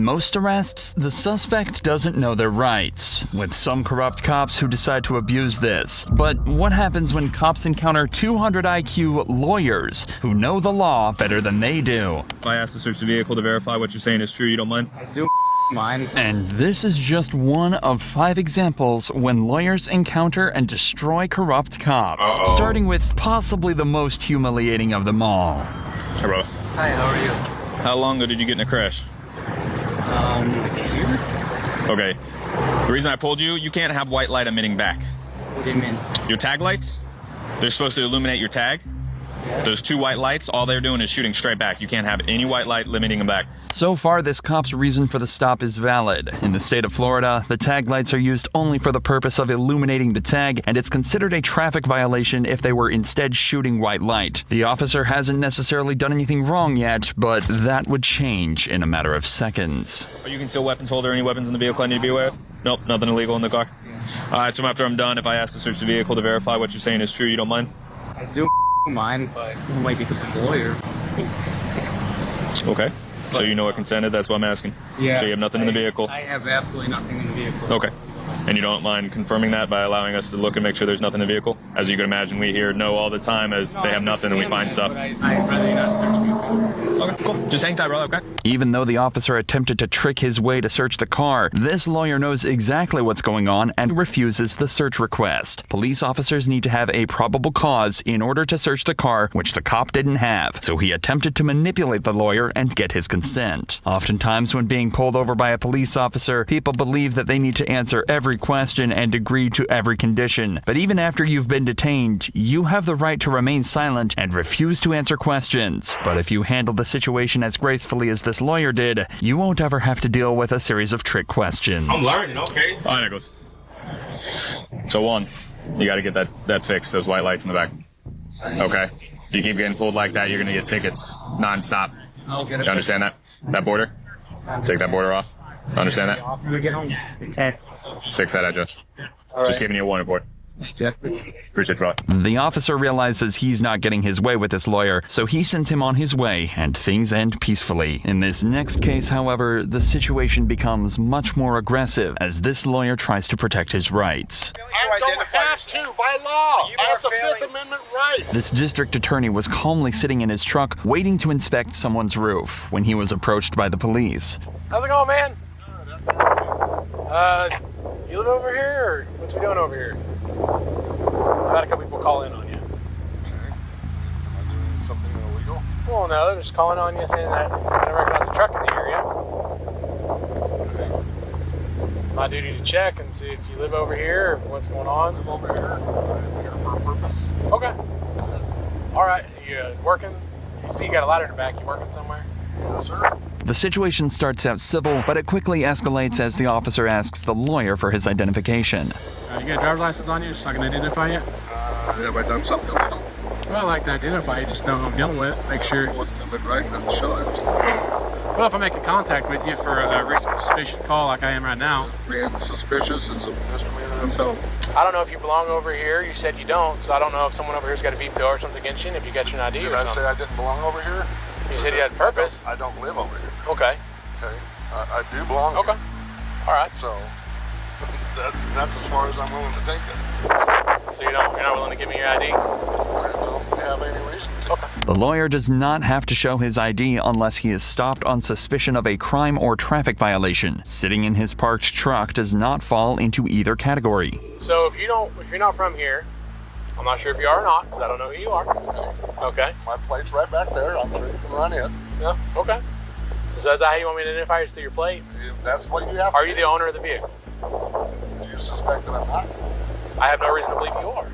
most arrests, the suspect doesn't know their rights, with some corrupt cops who decide to abuse this. But what happens when cops encounter 200 IQ lawyers who know the law better than they do? If I ask to search the vehicle to verify what you're saying is true, you don't mind? I do mind. And this is just one of 5 examples when lawyers encounter and destroy corrupt cops. Starting with possibly the most humiliating of them all. Hey, brother. Hi, how are you? How long ago did you get in a crash? Like a year? Okay. The reason I pulled you, you can't have white light emitting back. What do you mean? Your tag lights, they're supposed to illuminate your tag. Those 2 white lights, all they're doing is shooting straight back. You can't have any white light limiting them back. So far, this cop's reason for the stop is valid. In the state of Florida, the tag lights are used only for the purpose of illuminating the tag, and it's considered a traffic violation if they were instead shooting white light. The officer hasn't necessarily done anything wrong yet, but that would change in a matter of seconds. Are you concealed weapons holder? Any weapons in the vehicle I need to be aware of? Nope, nothing illegal in the car. All right, so after I'm done, if I ask to search the vehicle to verify what you're saying is true, you don't mind? I do mind, but it might be because I'm a lawyer. Okay. So you know what consented, that's what I'm asking. Yeah. So you have nothing in the vehicle? I have absolutely nothing in the vehicle. Okay. And you don't mind confirming that by allowing us to look and make sure there's nothing in the vehicle? As you can imagine, we hear no all the time as they have nothing and we find stuff. I'd rather not search people. Okay, cool. Just hang tight, brother, okay? Even though the officer attempted to trick his way to search the car, this lawyer knows exactly what's going on and refuses the search request. Police officers need to have a probable cause in order to search the car, which the cop didn't have, so he attempted to manipulate the lawyer and get his consent. Oftentimes, when being pulled over by a police officer, people believe that they need to answer every question and agree to every condition. But even after you've been detained, you have the right to remain silent and refuse to answer questions. But if you handle the situation as gracefully as this lawyer did, you won't ever have to deal with a series of trick questions. I'm learning, okay. All right, Nicholas. So 1, you got to get that fixed, those white lights in the back. Okay? If you keep getting pulled like that, you're going to get tickets nonstop. I'll get it. You understand that? That border? Take that border off. Understand that? When we get home. Okay. Fix that address. All Just right. giving you a warning board. Appreciate it, brother. The officer realizes he's not getting his way with this lawyer, so he sends him on his way, and things end peacefully. In this next case, however, the situation becomes much more aggressive as this lawyer tries to protect his rights. I don't have to by law. I have the Fifth Amendment right. This district attorney was calmly sitting in his truck, waiting to inspect someone's roof, when he was approached by the police. How's it going, man? You live over here, or what's we doing over here? I've had a couple people call in on you. Okay. Am I doing something illegal? Well, no, they're just calling on you saying that I don't recognize a truck in the area. Is it? My duty to check and see if you live over here or what's going on. Live over here. I'm here for a purpose. Okay. All right. You working? You see you got a ladder in the back. You working somewhere? Yes, sir. The situation starts out civil, but it quickly escalates as the officer asks the lawyer for his identification. You got a driver's license on you so I can identify you? Have I done something illegal? Well, I like to identify you, just know who I'm dealing with. Make sure. What's the limit right now? Show it. Well, if I'm making contact with you for a reasonable suspicion call like I am right now. Being suspicious is a misdemeanor. So, I don't know if you belong over here. You said you don't, so I don't know if someone over here's got a VPO or something against you, and if you got your ID did or I something. say I didn't belong over here? You said you had purpose. I don't live over here. Okay. Okay. I do belong Okay. here. All right. So, that's as far as I'm willing to take it. So you're not willing to give me your ID? I don't have any reason to. Okay. The lawyer does not have to show his ID unless he is stopped on suspicion of a crime or traffic violation. Sitting in his parked truck does not fall into either category. So if you're not from here, I'm not sure if you are or not, because I don't know who you are. Okay. My plate's right back there. I'm sure you can run it. Yeah. Okay. So is that how you want me to identify you? Through your plate? If that's what you have. Are you the owner of the vehicle? Do you suspect that I'm not? I have no reason to believe you are.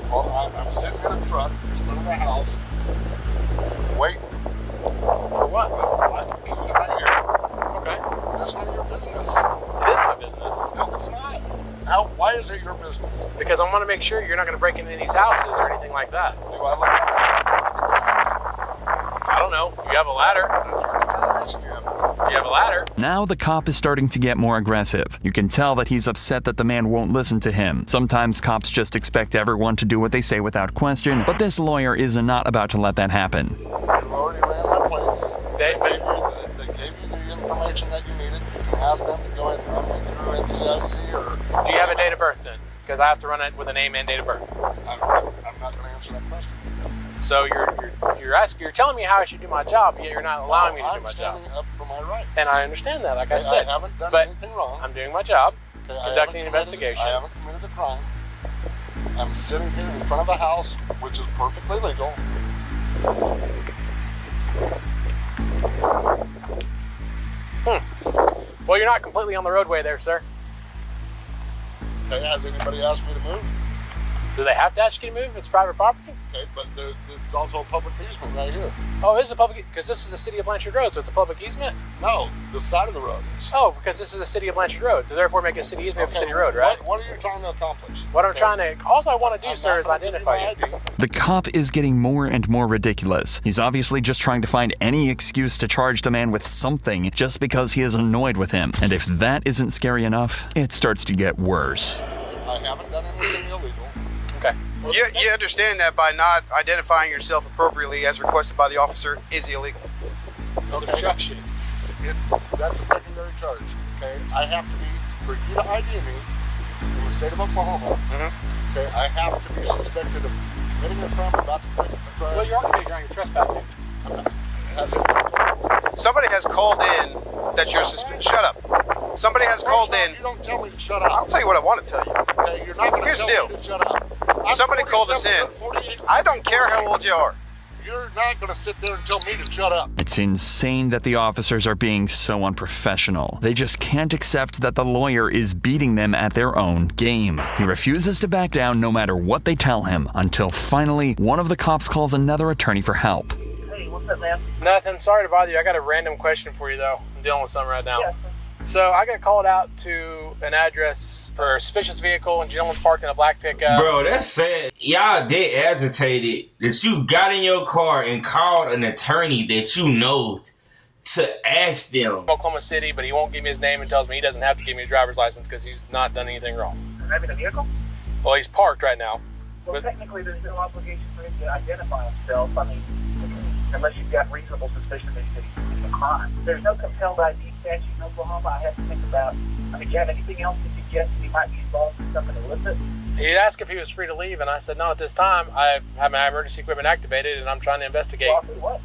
Well, I'm sitting in a truck in front of a house, waiting. For what? I can keys right here. Okay. That's none of your business. It is my business. No, it's not. Why is it your business? Because I want to make sure you're not going to break into these houses or anything like that. Do I look like I don't know. You have a ladder. that's your determination? You have a ladder. Now the cop is starting to get more aggressive. You can tell that he's upset that the man won't listen to him. Sometimes cops just expect everyone to do what they say without question, but this lawyer is not about to let that happen. You already ran my plates. They gave you the information that you needed. You can ask them to go ahead and run me through NCIC or... Do you have a date of birth then? Because I have to run it with a name and date of birth. I'm not going to answer that question. So you're telling me how I should do my job, yet you're not allowing me to do my job. I'm standing up for my rights. And I understand that, like I Okay, said. I haven't done but anything wrong. I'm doing my job, Okay, I conducting an haven't investigation. I haven't committed a crime. I'm sitting here in front of a house, which is perfectly legal. Well, you're not completely on the roadway there, sir. Okay, has anybody asked me to move? Do they have to ask you to move? It's private property? Okay, but there's also a public easement right here. Oh, it is a public, because this is the city of Blanchard Road, so it's a public easement? No, the side of the road is. Oh, because this is the city of Blanchard Road, so therefore make it a city easement of a city road, right? What are you trying to accomplish? What I'm trying to, all I want to do, I'm sir, not is gonna give identify you. my ID. The cop is getting more and more ridiculous. He's obviously just trying to find any excuse to charge the man with something just because he is annoyed with him. And if that isn't scary enough, it starts to get worse. I haven't done anything illegal. Okay. You understand that by not identifying yourself appropriately as requested by the officer is illegal. It's obstruction. That's a secondary charge. Okay, I have to be, for you to ID me in the state of Oklahoma, okay, I have to be suspected of committing a crime, about to commit a crime. Well, you're already committing trespassing. Somebody has called in that you're suspicious. Shut up. Somebody has called in. You don't tell me to shut I'll up. tell you what I want to tell you. Okay, you're not going to Here's the tell deal. me to shut up. I'm Somebody called us 47, in. 48. I don't care how old you are. You're not going to sit there and tell me to shut up. It's insane that the officers are being so unprofessional. They just can't accept that the lawyer is beating them at their own game. He refuses to back down no matter what they tell him, until finally one of the cops calls another attorney for help. Hey, what's up, man? Nothing. Sorry to bother you. I got a random question for you, though. I'm dealing with something right now. Yeah. So I got called out to an address for a suspicious vehicle, and gentleman's parked in a black pickup. Bro, that's sad. Y'all that agitated that you got in your car and called an attorney that you know to ask them. Oklahoma City, but he won't give me his name and tells me he doesn't have to give me a driver's license because he's not done anything wrong. Driving a vehicle? Well, he's parked right now. Well, But- technically, there's no obligation for him to identify himself. I mean, unless you've got reasonable suspicion that he's committing a crime. There's no compelled ID statute in Oklahoma. I have to think about. I mean, do you have anything else to suggest he might be involved in something illicit? He asked if he was free to leave, and I said, not at this time. I have my emergency equipment activated, and I'm trying to investigate. Well, I'll tell you what.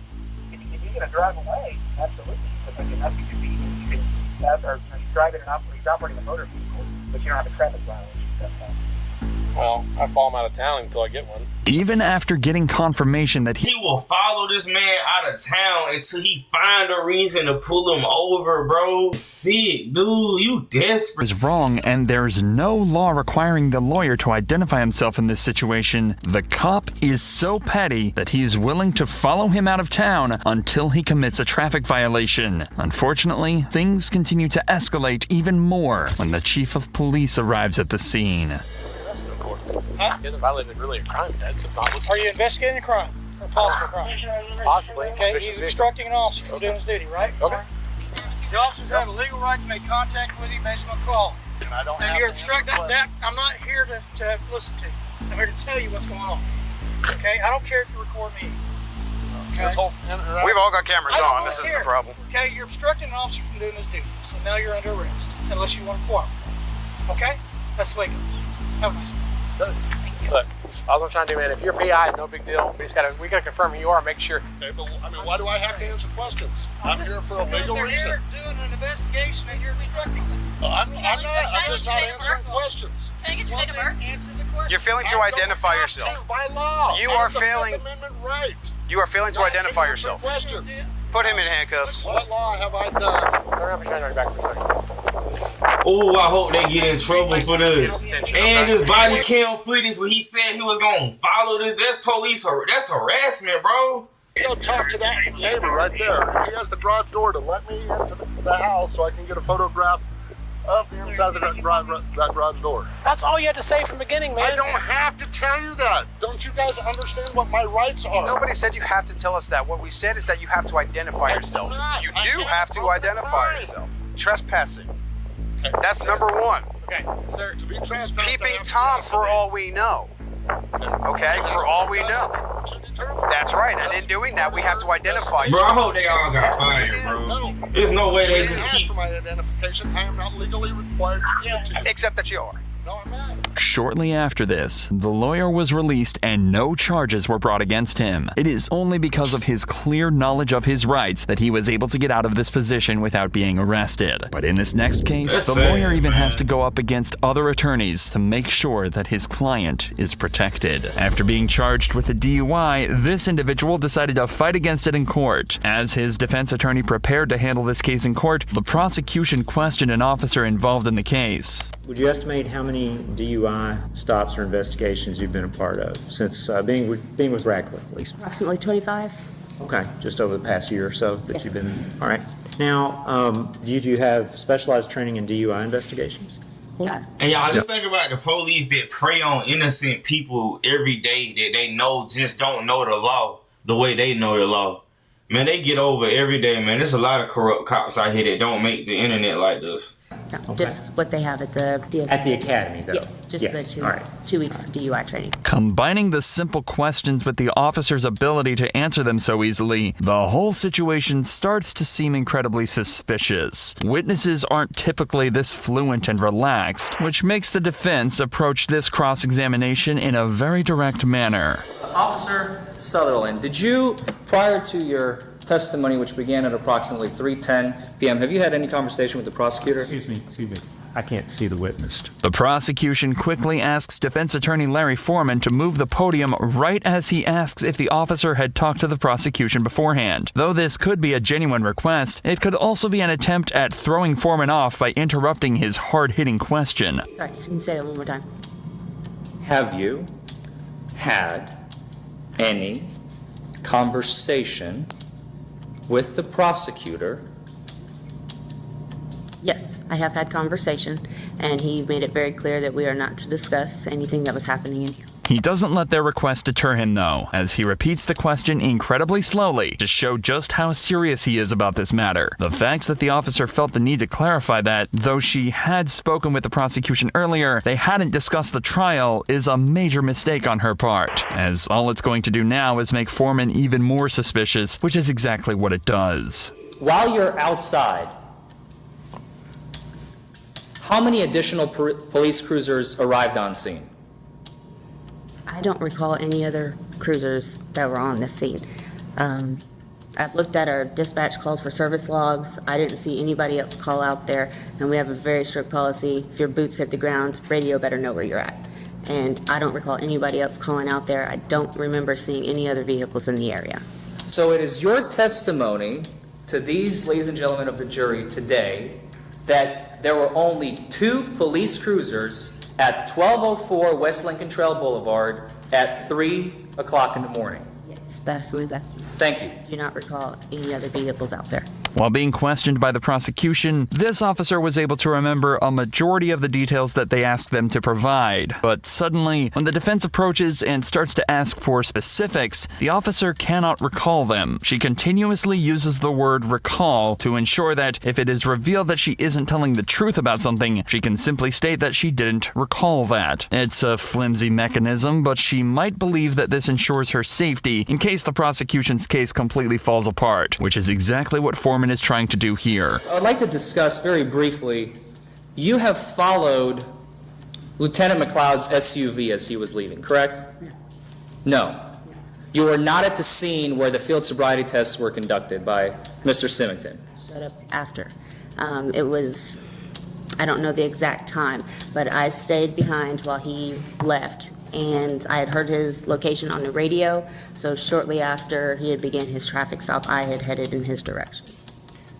If you're going to drive away, absolutely. But like enough you can be. You can have, or he's driving and he's operating a motor vehicle, but you don't have a traffic violation. That's fine. Well, I follow him out of town until I get one. Even after getting confirmation that He will follow this man out of town until he find a reason to pull him over, bro. Sick, dude. You desperate. is wrong and there's no law requiring the lawyer to identify himself in this situation, the cop is so petty that he's willing to follow him out of town until he commits a traffic violation. Unfortunately, things continue to escalate even more when the chief of police arrives at the scene. That's important. Huh? He hasn't violated really a crime yet, so not Are you investigating a crime or possible crime? possibly. Okay, Suspicious he's vehicle. obstructing an officer from doing his duty, right? Okay. The officers have a legal right to make contact with you based on a call. And I don't If have you're to obstructing answer that, I'm not here to listen to you. I'm here to tell you what's going on. Okay? I don't care if you record me. Okay? this whole interaction. We've all got cameras I don't on. This isn't care. a problem. Okay? You're obstructing an officer from doing his duty. So now you're under arrest, unless you want to cooperate. Okay? That's the way it goes. Have a nice day. Look, all I'm trying to do, man, if you're PI, no big deal. We gotta confirm who you are, make sure. Okay, but I mean, why do I have to answer questions? I'm here for a Because legal they're reason. here doing an investigation and you're obstructing them. I'm least not. try I'm just to not get your answering date of birth. questions. Can I get your date of birth? Answer the question. You're failing to I don't identify have yourself. to, by law. You I are have the Fifth failing- Amendment right. You are failing to Not identify answer yourself. Questions. Put him in handcuffs. What law have I done? Turn around, put your hand on your back for a second. Oh, I hope they get in trouble for this. And this body cam footage where he said he was gonna follow this. That's police. That's harassment, bro. Go talk to that neighbor right there. He has the garage door to let me into the house so I can get a photograph of the inside of that garage door. That's all you had to say from the beginning, man. I don't have to tell you that. Don't you guys understand what my rights are? Nobody said you have to tell us that. What we said is that you have to identify yourself. You do have to identify yourself. Trespassing. Okay. That's number one. Okay, sir. To be transparent. Peeping Tom for all we know. Okay, for all we know. To terrible. That's right. And in doing that, we have to identify you. Bro, I hope they all got fired, bro. No. There's no way You they didn't just ask keep. for my identification. I am not legally required to give it to you. Except that you are. No, I'm not. Shortly after this, the lawyer was released and no charges were brought against him. It is only because of his clear knowledge of his rights that he was able to get out of this position without being arrested. But in this next case, That's the sad, lawyer even man. has to go up against other attorneys to make sure that his client is protected. After being charged with a DUI, this individual decided to fight against it in court. As his defense attorney prepared to handle this case in court, the prosecution questioned an officer involved in the case. Would you estimate how many DUI stops or investigations you've been a part of since being with Radcliffe, at least? Approximately 25. Okay, just over the past year or so that Yes, you've been. All right. Now, do you have specialized training in DUI investigations? Yeah. And y'all just think about the police that prey on innocent people every day that they know just don't know the law the way they know the law. Man, they get over every day, man. There's a lot of corrupt cops out here that don't make the internet like this. No, just what they have at the DOC. At the academy, though? Yes, just the All right. 2 weeks of DUI training. Combining the simple questions with the officer's ability to answer them so easily, the whole situation starts to seem incredibly suspicious. Witnesses aren't typically this fluent and relaxed, which makes the defense approach this cross-examination in a very direct manner. Officer Sutherland, did you, prior to your testimony, which began at approximately 3:10 p.m., have you had any conversation with the prosecutor? Excuse me. I can't see the witness. The prosecution quickly asks defense attorney Larry Foreman to move the podium right as he asks if the officer had talked to the prosecution beforehand. Though this could be a genuine request, it could also be an attempt at throwing Foreman off by interrupting his hard-hitting question. Sorry, can you say that one more time? Have you had any conversation with the prosecutor? Yes, I have had conversation, and he made it very clear that we are not to discuss anything that was happening in here. He doesn't let their request deter him, though, as he repeats the question incredibly slowly to show just how serious he is about this matter. The fact that the officer felt the need to clarify that, though she had spoken with the prosecution earlier, they hadn't discussed the trial is a major mistake on her part, as all it's going to do now is make Foreman even more suspicious, which is exactly what it does. While you're outside, how many additional police cruisers arrived on scene? I don't recall any other cruisers that were on this scene. I've looked at our dispatch calls for service logs. I didn't see anybody else call out there, and we have a very strict policy. If your boots hit the ground, radio better know where you're at. And I don't recall anybody else calling out there. I don't remember seeing any other vehicles in the area. So it is your testimony to these, ladies and gentlemen of the jury, today, that there were only 2 police cruisers at 1204 West Lincoln Trail Boulevard at 3 o'clock in the morning. Yes, that's what that's. Thank you. Do not recall any other vehicles out there. While being questioned by the prosecution, this officer was able to remember a majority of the details that they asked them to provide. But suddenly, when the defense approaches and starts to ask for specifics, the officer cannot recall them. She continuously uses the word recall to ensure that if it is revealed that she isn't telling the truth about something, she can simply state that she didn't recall that. It's a flimsy mechanism, but she might believe that this ensures her safety in case the prosecution's case completely falls apart, which is exactly what Foreman is trying to do here. I would like to discuss very briefly, you have followed Lieutenant McLeod's SUV as he was leaving, correct? No. You were not at the scene where the field sobriety tests were conducted by Mr. Symington. Shut up after. It was, I don't know the exact time, but I stayed behind while he left. And I had heard his location on the radio, so shortly after he had begun his traffic stop, I had headed in his direction.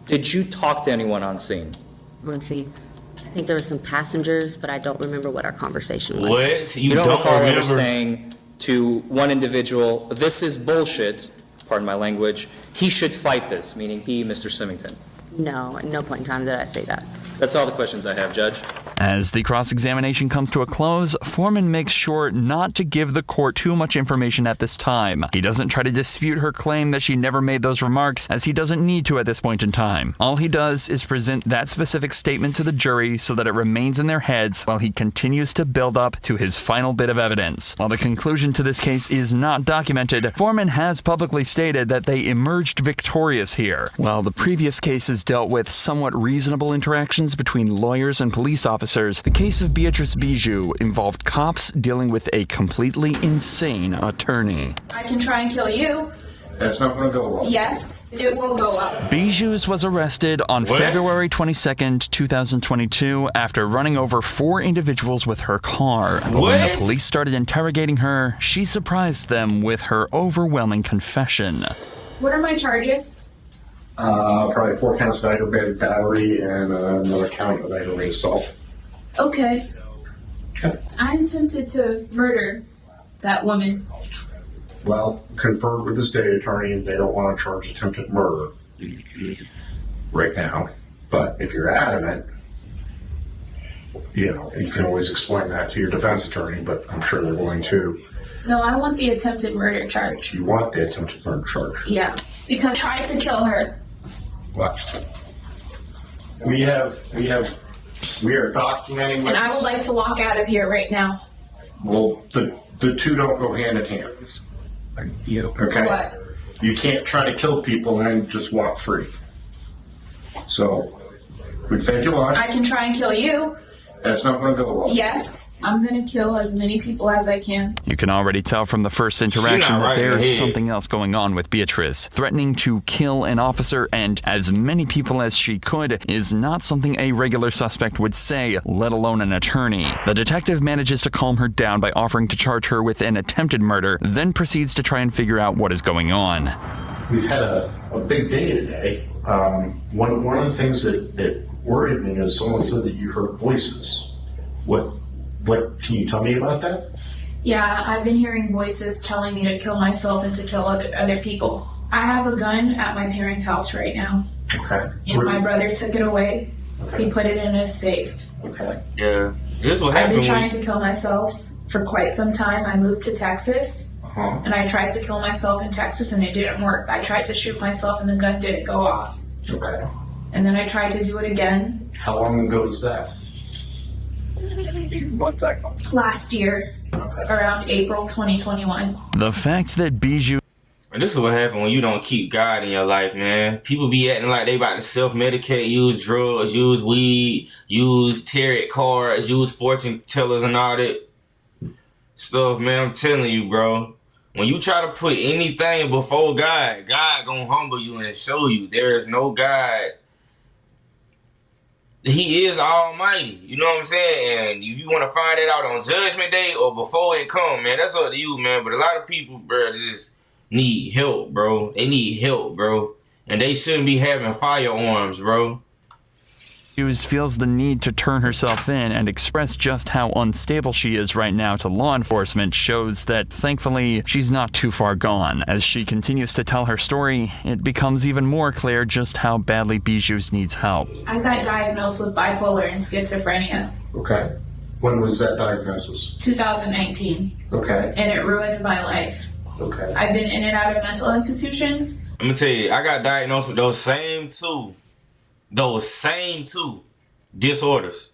Did you talk to anyone on scene? Let's see. I think there were some passengers, but I don't remember what our conversation was. What? You don't recall remember? ever saying to one individual, this is bullshit, pardon my language, he should fight this, meaning he, Mr. Symington? No, at no point in time did I say that. That's all the questions I have, Judge. As the cross-examination comes to a close, Foreman makes sure not to give the court too much information at this time. He doesn't try to dispute her claim that she never made those remarks, as he doesn't need to at this point in time. All he does is present that specific statement to the jury so that it remains in their heads while he continues to build up to his final bit of evidence. While the conclusion to this case is not documented, Foreman has publicly stated that they emerged victorious here. While the previous cases dealt with somewhat reasonable interactions between lawyers and police officers, the case of Beatrice Bijou involved cops dealing with a completely insane attorney. I can try and kill you. That's not going to go well. Yes, it will go well. Bijou's was arrested on February 22nd, 2022 after running over 4 individuals with her car. When the police started interrogating her, she surprised them with her overwhelming confession. What are my charges? Probably 4 counts of aggravated battery and another count of aggravated assault. Okay. I attempted to murder that woman. Well, conferred with the state attorney, and they don't want to charge attempted murder right now. But if you're adamant, you can always explain that to your defense attorney, but I'm sure they're willing to. No, I want the attempted murder charge. You want the attempted murder charge? Yeah, because I tried to kill her. What? We are documenting. And I would like to walk out of here right now. Well, the two don't go hand in hand. Okay? What? You can't try to kill people and just walk free. So, we fed you lunch. I can try and kill you. That's not going to go well. Yes, I'm going to kill as many people as I can. You can already tell from the first interaction that there's something else going on with Beatrice. Threatening to kill an officer and as many people as she could is not something a regular suspect would say, let alone an attorney. The detective manages to calm her down by offering to charge her with an attempted murder, then proceeds to try and figure out what is going on. We've had a big day today. One of the things that worried me is someone said that you heard voices. What can you tell me about that? Yeah, I've been hearing voices telling me to kill myself and to kill other people. I have a gun at my parents' house right now. Okay. And my brother took it away. Okay. He put it in his safe. Okay. Yeah. This will happen. I've been trying to kill myself for quite some time. I moved to Texas. And I tried to kill myself in Texas and it didn't work. I tried to shoot myself and the gun didn't go off. Okay. And then I tried to do it again. How long ago was that? Last year, around April 2021. The fact that Bijou... And this is what happens when you don't keep God in your life, man. People be acting like they about to self-medicate, use drugs, use weed, use tarot cards, use fortune tellers and all that stuff, man. I'm telling you, bro. When you try to put anything before God, God gonna humble you and show you there is no God. He is almighty. You know what I'm saying? And if you want to find it out on Judgment Day or before it come, man, that's up to you, man. But a lot of people, bro, just need help, bro. They need help, bro. And they shouldn't be having firearms, bro. Hughes feels the need to turn herself in and express just how unstable she is right now to law enforcement shows that, thankfully, she's not too far gone. As she continues to tell her story, it becomes even more clear just how badly Bijou's needs help. I got diagnosed with bipolar and schizophrenia. Okay. When was that diagnosis? 2019. Okay. And it ruined my life. Okay. I've been in and out of mental institutions. Let me tell you, I got diagnosed with those same two disorders.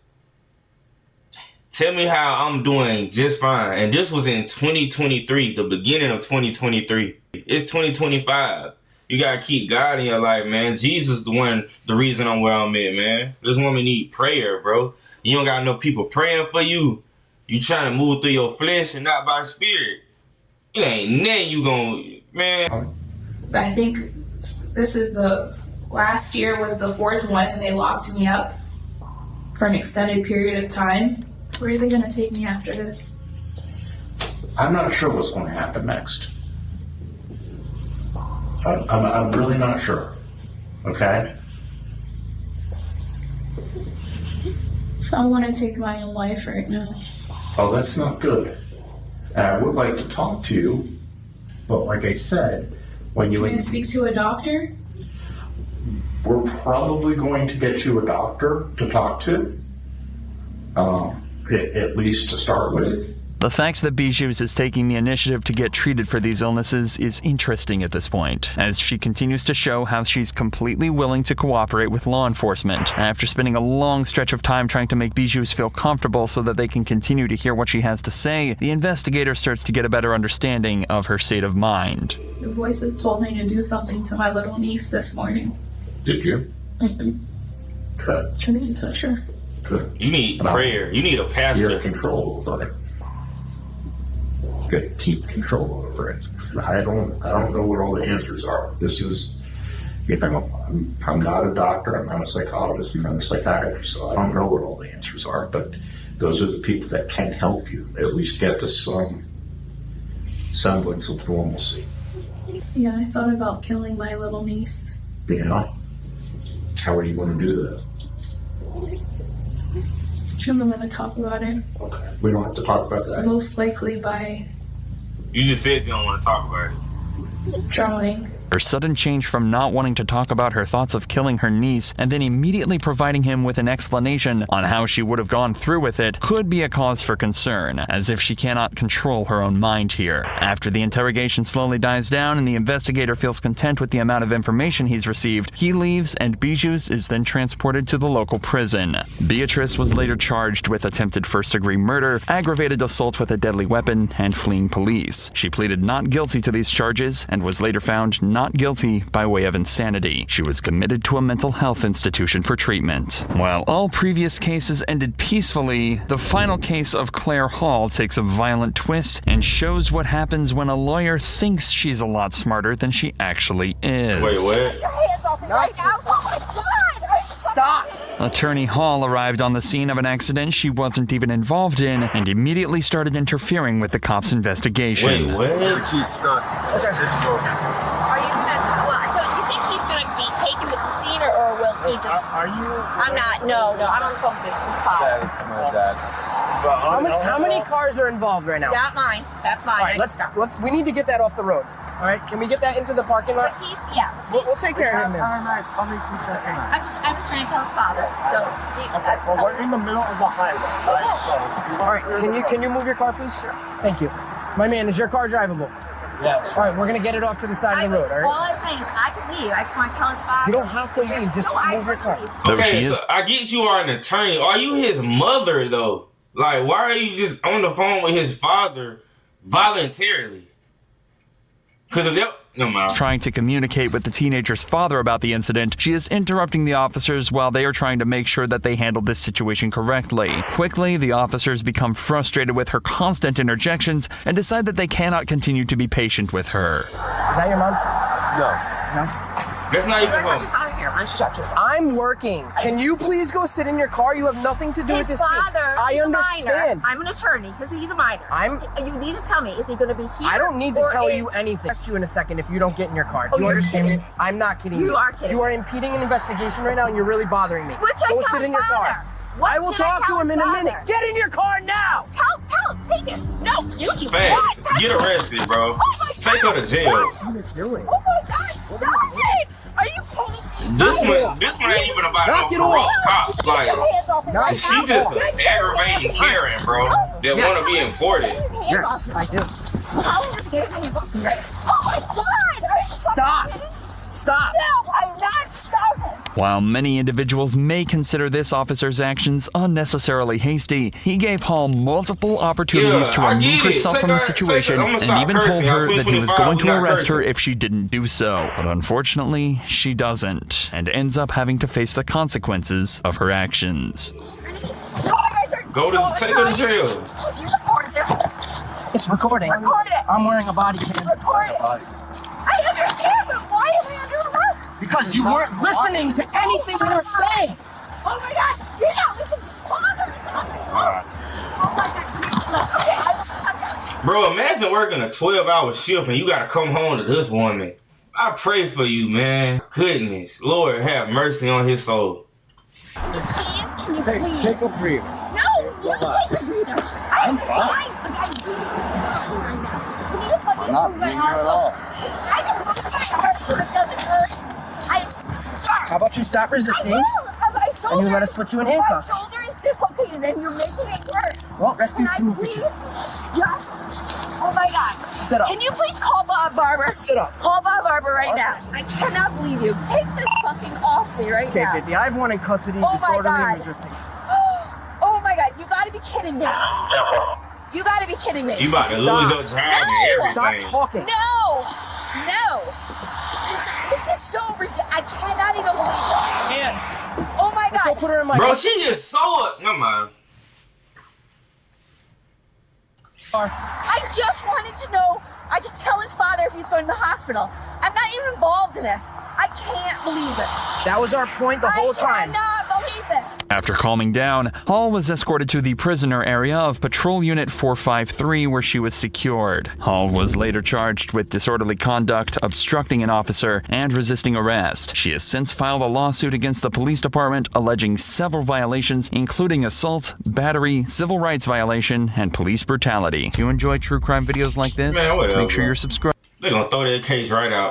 Tell me how I'm doing just fine. And this was in 2023, the beginning of 2023. It's 2025. You gotta keep God in your life, man. Jesus the reason I'm where I'm at, man. This woman need prayer, bro. You don't got enough people praying for you. You trying to move through your flesh and not by spirit. It ain't nothing you gonna, man. I think this is last year was the 4th one and they locked me up for an extended period of time. Where are they going to take me after this? I'm not sure what's going to happen next. I'm really not sure. Okay? I want to take my own life right now. Oh, that's not good. And I would like to talk to you, but like I said, when you... Can I speak to a doctor? We're probably going to get you a doctor to talk to. at least to start with. The fact that Bijous is taking the initiative to get treated for these illnesses is interesting at this point, as she continues to show how she's completely willing to cooperate with law enforcement. After spending a long stretch of time trying to make Bijous feel comfortable so that they can continue to hear what she has to say, the investigator starts to get a better understanding of her state of mind. The voices told me to do something to my little niece this morning. Did you? Good. I didn't touch her. Good. You need prayer. You need a pastor. You have control over it. Good. Keep control over it. I don't know what all the answers are. This is, I'm not a doctor, I'm not a psychologist, I'm not a psychiatrist, so I don't know what all the answers are, but those are the people that can help you at least get to some semblance of normalcy. Yeah, I thought about killing my little niece. Yeah. How are you going to do that? I'm not going to talk about it. Okay. We don't have to talk about that. Most likely by You just said you don't want to talk about it. drowning. Her sudden change from not wanting to talk about her thoughts of killing her niece and then immediately providing him with an explanation on how she would have gone through with it could be a cause for concern, as if she cannot control her own mind here. After the interrogation slowly dies down and the investigator feels content with the amount of information he's received, he leaves and Bijous is then transported to the local prison. Beatrice was later charged with attempted first-degree murder, aggravated assault with a deadly weapon, and fleeing police. She pleaded not guilty to these charges and was later found not guilty by way of insanity. She was committed to a mental health institution for treatment. While all previous cases ended peacefully, the final case of Claire Hall takes a violent twist and shows what happens when a lawyer thinks she's a lot smarter than she actually is. Wait, what? Get your hands off me right now! Oh my God! Stop! Attorney Hall arrived on the scene of an accident she wasn't even involved in and immediately started interfering with the cops' investigation. Wait, what? He's stuck. Are you gonna? Well, so you think he's gonna be taken with the scene, or will he just? Are you? I'm not. No, I'm on the phone with his father. Yeah, something like that. How many cars are involved right now? Not mine. That's mine. All right, let's. We need to get that off the road. All right, can we get that into the parking lot? We'll take care of him, man. Nice. How many pieces of I'm just trying to tell his father. So. Okay. Well, we're in the middle of the highway. Right? So. All right. Can you move your car, please? Thank you. My man, is your car drivable? Yes. All right, we're gonna get it off to the side of the road. All right. All I'm saying is I can leave. I just want to tell his father. You don't have to leave. Just move your car. Okay, so I get you are an attorney. Are you his mother, though? Like, why are you just on the phone with his father voluntarily? Because Trying to communicate with the teenager's father about the incident, she is interrupting the officers while they are trying to make sure that they handle this situation correctly. Quickly, the officers become frustrated with her constant interjections and decide that they cannot continue to be patient with her. Is that your mom? No. That's not even home. I'm working. Can you please go sit in your car? You have nothing to do with His this. father. I He's understand. A minor. I'm an attorney because he's a minor. You need to tell me. Is he going to be here? I don't need to or tell is- you anything. I'll ask you in a second if you don't get in your car. Do Oh, you you're understand kidding. me? I'm not kidding you. You are kidding. You are impeding an investigation right now, and you're really bothering me. What should I Go tell sit in his your father? car. What I will should I talk tell to him his in a father? minute. Get in your car now. Tell him. Take it. No, you Facts. what? Touch Get him. arrested, bro. Oh my Take her to jail. What are you doing? Oh my God! Stop it! Are you kidding? This one ain't even about Knock no it off. corrupt cops. Like, Get your hands off me right she now. just an aggravating Karen, bro, that Yes. want to be important. Yes, I do. Oh my God! Stop. Stop. No, I'm not stopping. While many individuals may consider this officer's actions unnecessarily hasty, he gave Hall multiple opportunities to I remove get it. herself Take from her- the situation take her. I'ma and stop even told cursing. her I'm that he was 25, going to I'm not arrest her cursing. if she didn't do so. But unfortunately, she doesn't, and ends up having to face the consequences of her actions. Take her to jail. It's recording. Record it. I'm wearing a body cam. Record it. I understand, but why am I under arrest? Because you weren't listening to anything we were saying. Oh my God! Yeah, this is bothering me. Bro, imagine working a 12-hour shift and you gotta come home to this woman. I pray for you, man. Goodness. Lord, have mercy on his soul. Hey, take a breather. No, you don't take a breather. I'm fine. I'm not being here at all. I just want to hurt so it doesn't hurt. I'm sorry. How about you stop resisting? I will. My shoulder, and you let us put you in handcuffs? My shoulder is dislocated. and then you're making it worse. Well, rescue Can I team, please? Yeah. Oh my God. Sit up. Can you please call Bob Barber? Sit up. Call Bob Barber right now. I cannot believe you. Take this fucking off me right Okay, now. 50. I have one in custody, Oh my disorderly God. and resisting. Oh my God. You gotta be kidding me. You gotta be kidding me. You about to lose your time and everything. Stop talking. No. No. This is so ridiculous. I cannot even believe this. Man. Oh my God. Go put her in my Bro, she just saw it. Never mind. I just wanted to know. I could tell his father if he's going to the hospital. I'm not even involved in this. I can't believe this. That was our point the whole time. I cannot believe this. After calming down, Hall was escorted to the prisoner area of Patrol Unit 453 where she was secured. Hall was later charged with disorderly conduct, obstructing an officer, and resisting arrest. She has since filed a lawsuit against the police department alleging several violations, including assault, battery, civil rights violation, and police brutality. If you enjoy true crime videos like this, Man, whatever, make sure bro. you're subscribed. They're gonna throw that case right out.